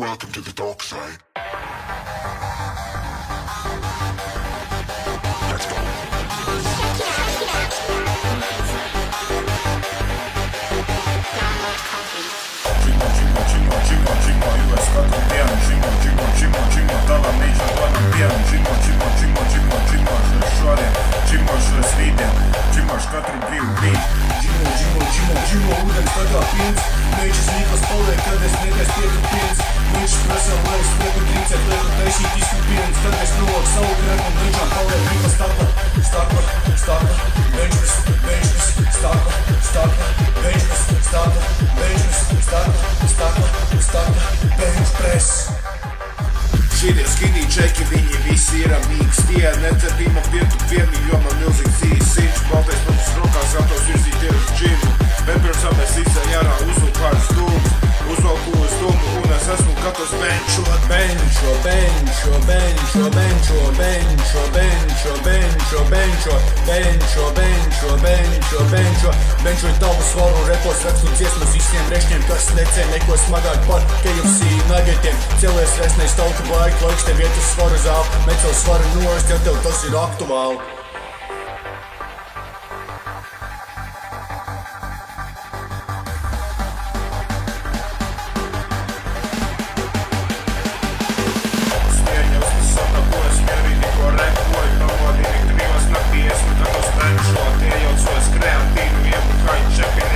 Welcome to the dark side. Let's go. US katru dienu džimo, tava mīļa godam pienu džimo šodien, rītdien, džimošu katru brīvu brīdi. Džimo, ūdens katrā piens, meičas mīklas paliek, kad es nekais pieku piens. Meičas prasā, lai es lieku trincēt, lieku taisīt izku piens, kad es nolok savu greku un meičām paliek mīklas stakla, meičas, stakla, bench press. Šitie skinny čeki, viņi visi ir amīgs. Tie necerdīma pietupiem, jo man milzīgs dzīves sīņš. Baltais matus rokās, gatavs virzīt ir uz džimu. Bet pirms mēs izcēj ārā uzlūk kāds dūms. Uzvalku uz dūmu un es esmu gatavs benčot. Benčoju tavu svaru, repos rakstu dziesmas visiem rešņiem, kas necē neko smagāk par KFC nuggetiem. Celies resnais tauku baigi, laiks tev iet uz svaru zāli, met savu svaru nost, ja tev tas ir aktuāli. Check it.